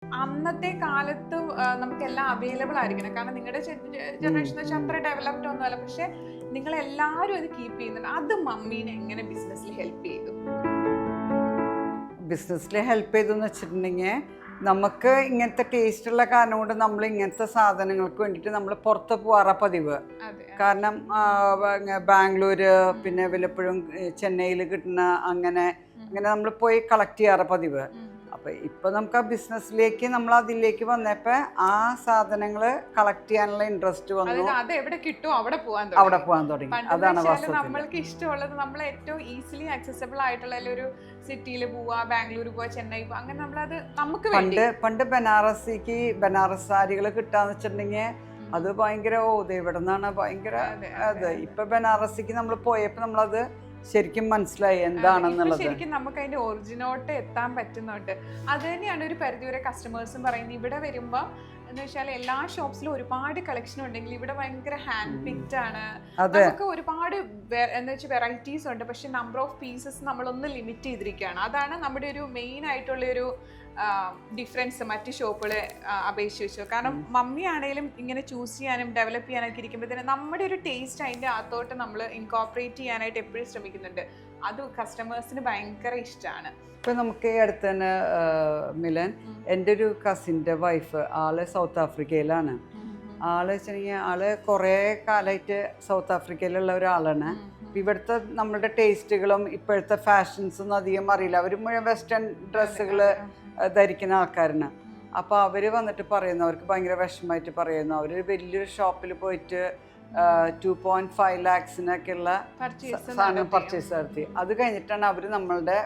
അന്നത്തെ കാലത്തും നമുക്കെല്ലാം അവൈലബിൾ ആയിരിക്കണം. കാരണം നിങ്ങളുടെ ജനറേഷൻ എന്ന് വെച്ചാൽ അത്ര ഡെവലപ്ഡ് ഒന്നുമല്ല. പക്ഷെ നിങ്ങൾ എല്ലാവരും അത് കീപ്പ് ചെയ്യുന്നുണ്ട്. അത് മമ്മീനെ എങ്ങനെ ബിസിനസ്സിൽ ഹെൽപ്പ് ചെയ്തു? ബിസിനസ്സിൽ ഹെൽപ്പ് ചെയ്തെന്ന് വെച്ചിട്ടുണ്ടെങ്കിൽ നമുക്ക് ഇങ്ങനത്തെ ടേസ്റ്റുള്ള കാരണം കൊണ്ട് നമ്മൾ ഇങ്ങനത്തെ സാധനങ്ങൾക്ക് വേണ്ടിയിട്ട് നമ്മൾ പുറത്ത് പോകാറ പതിവ്. കാരണം ബാംഗ്ലൂര് പിന്നെ വല്ലപ്പോഴും ചെന്നൈയിൽ കിട്ടുന്ന അങ്ങനെ നമ്മൾ പോയി കളക്ട് ചെയ്യാറ പതിവ്. അപ്പം ഇപ്പം നമുക്ക് ആ ബിസിനസ്സിലേക്ക് നമ്മൾ അതിലേക്ക് വന്നപ്പോൾ ആ സാധനങ്ങൾ കളക്ട് ചെയ്യാനുള്ള ഇൻട്രസ്റ്റ് വന്നു. അത് എവിടെ കിട്ടും അവിടെ പോകാൻ തുടങ്ങി. അതാണ് നമ്മൾക്ക് ഇഷ്ടമുള്ളത് നമ്മൾ ഏറ്റവും ഈസിലി ആക്സസിബിൾ ആയിട്ടുള്ള ഒരു സിറ്റിയിൽ പോവാ, ബാംഗ്ലൂർ പോവാ, ചെന്നൈ പോവാ, അങ്ങനെ നമ്മളത് നമുക്ക് പണ്ട് ബനാറസ് സാരികൾ കിട്ടാന്ന് വെച്ചിട്ടുണ്ടെങ്കിൽ അത് ഭയങ്കര ഇവിടെ നിന്നാണ് ഭയങ്കര അത്. ഇപ്പൊ ബനാറസിക്ക് നമ്മൾ പോയപ്പോ നമ്മളത് ശരിക്കും മനസ്സിലായി എന്താണെന്നുള്ളത്. ശരിക്കും നമുക്ക് അതിന്റെ ഒറിജിനോട്ട് എത്താൻ പറ്റുന്നുണ്ട്. അത് തന്നെയാണ് ഒരു പരിധിവരെ കസ്റ്റമേഴ്സും പറയുന്നത്. ഇവിടെ വരുമ്പോ എന്ന് വെച്ചാൽ എല്ലാ ഷോപ്സിലും ഒരുപാട് കളക്ഷൻ ഉണ്ടെങ്കിൽ ഇവിടെ ഭയങ്കര ഹാൻഡ് പിക്ഡ് ആണ്. നമുക്ക് ഒരുപാട് എന്താ വെച്ചാൽ വെറൈറ്റീസ് ഉണ്ട്. പക്ഷെ നമ്പർ ഓഫ് പീസസ് നമ്മളൊന്ന് ലിമിറ്റ് ചെയ്തിരിക്കുകയാണ്. അതാണ് നമ്മുടെ ഒരു മെയിൻ ആയിട്ടുള്ള ഒരു ഡിഫറൻസ് മറ്റ് ഷോപ്പുകളെ അപേക്ഷിച്ചു. കാരണം മമ്മി ആണെങ്കിലും ഇങ്ങനെ ചൂസ് ചെയ്യാനും ഡെവലപ്പ് ചെയ്യാനൊക്കെ ഇരിക്കുമ്പോഴത്തേനും നമ്മുടെ ഒരു ടേസ്റ്റ് അതിൻ്റെ അകത്തോട്ട് നമ്മൾ ഇൻകോർപ്പറേറ്റ് ചെയ്യാനായിട്ട് എപ്പോഴും ശ്രമിക്കുന്നുണ്ട്. അത് കസ്റ്റമേഴ്സിന് ഭയങ്കര ഇഷ്ടമാണ്. ഇപ്പം നമുക്ക് ഈ അടുത്ത് തന്നെ മിലൻ, എൻ്റെ ഒരു കസിൻ്റെ വൈഫ്, ആള് സൗത്ത് ആഫ്രിക്കയിലാണ്. ആള് വെച്ചിട്ടുണ്ടെങ്കിൽ ആള് കുറേ കാലമായിട്ട് സൗത്ത് ആഫ്രിക്കയിലുള്ള ഒരാളാണ്. ഇവിടുത്തെ നമ്മളുടെ ടേസ്റ്റുകളും ഇപ്പോഴത്തെ ഫാഷൻസൊന്നും അധികം അറിയില്ല. അവർ മുഴുവൻ വെസ്റ്റേൺ ഡ്രസ്സുകൾ ധരിക്കുന്ന ആൾക്കാരാണ്. അപ്പോൾ അവർ വന്നിട്ട് പറയുന്നു, അവർക്ക് ഭയങ്കര വിഷമമായിട്ട് പറയുന്നു, അവർ വലിയൊരു ഷോപ്പിൽ പോയിട്ട് 2.5 lakhs-നൊക്കെയുള്ള സാധനം പർച്ചേസ് നടത്തി. അത് കഴിഞ്ഞിട്ടാണ് അവർ നമ്മളുടെ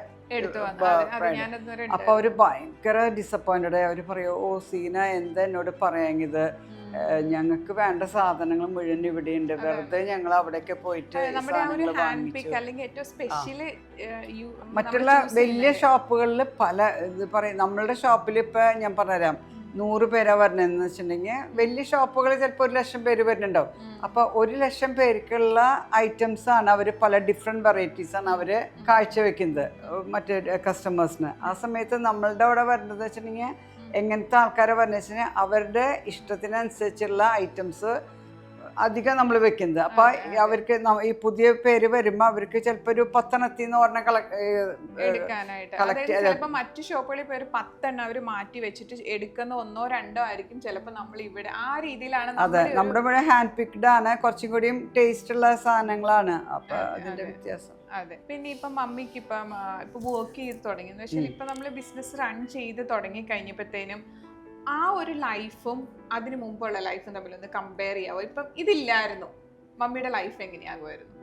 അപ്പൊ അവര് ഭയങ്കര ഡിസപ്പോയിന്റഡ് ആയി. അവര് പറയോ, ഓ സീന എന്താ എന്നോട് പറയാങ്ങിത്, ഞങ്ങൾക്ക് വേണ്ട സാധനങ്ങൾ മുഴുവൻ ഇവിടെയുണ്ട്, വെറുതെ ഞങ്ങൾ അവിടേക്ക് പോയിട്ട് മറ്റുള്ള വലിയ ഷോപ്പുകളിൽ പല ഇത് പറയും. നമ്മളുടെ ഷോപ്പിൽ ഇപ്പൊ ഞാൻ പറഞ്ഞുതരാം, 100 പേരാ വരണമെന്ന് വെച്ചിട്ടുണ്ടെങ്കിൽ വലിയ ഷോപ്പുകളിൽ ചിലപ്പോൾ 1,00,000 പേര് വരുന്നുണ്ടാവും. അപ്പോൾ 1,00,000 പേർക്കുള്ള ഐറ്റംസ് ആണ് അവർ, പല ഡിഫറെൻറ്റ് വെറൈറ്റീസ് ആണ് അവർ കാഴ്ചവെക്കുന്നത് മറ്റേ കസ്റ്റമേഴ്സിന്. ആ സമയത്ത് നമ്മളുടെ അവിടെ വരേണ്ടതെന്ന് വെച്ചിട്ടുണ്ടെങ്കിൽ എങ്ങനത്തെ ആൾക്കാരെ വരണമെന്ന് വെച്ചിട്ടുണ്ടെങ്കിൽ അവരുടെ ഇഷ്ടത്തിനനുസരിച്ചുള്ള ഐറ്റംസ് അധികം നമ്മൾ വെക്കുന്നത്. അപ്പൊ അവർക്ക് ഈ പുതിയ പേര് വരുമ്പോ അവർക്ക് ചിലപ്പോ ഒരു 10 പറഞ്ഞ ചിലപ്പോ മറ്റു ഷോപ്പുകളിൽ ഇപ്പൊ ഒരു 10 അവർ മാറ്റി വെച്ചിട്ട് എടുക്കുന്ന 1-2 ആയിരിക്കും ചിലപ്പോ നമ്മൾ ഇവിടെ. ആ രീതിയിലാണ്. അതെ, നമ്മുടെ ഇവിടെ ഹാൻഡ് പിക്ഡ് ആണ്, കുറച്ചും കൂടിയും ടേസ്റ്റ് ഉള്ള സാധനങ്ങളാണ്. അപ്പൊ അതിന്റെ വ്യത്യാസം. അതെ. പിന്നെ ഇപ്പൊ മമ്മിക്ക് ഇപ്പൊ വർക്ക് ചെയ്ത് തുടങ്ങി എന്ന് വെച്ചാൽ ഇപ്പൊ നമ്മള് ബിസിനസ് റൺ ചെയ്ത് തുടങ്ങി കഴിഞ്ഞപ്പോഴത്തേനും ആ ഒരു ലൈഫും അതിനു മുമ്പുള്ള ലൈഫും തമ്മിലൊന്ന് കമ്പയർ ചെയ്യാവോ? ഇപ്പം ഇതില്ലായിരുന്നു, മമ്മിയുടെ ലൈഫ് എങ്ങനെയാകുമായിരുന്നു?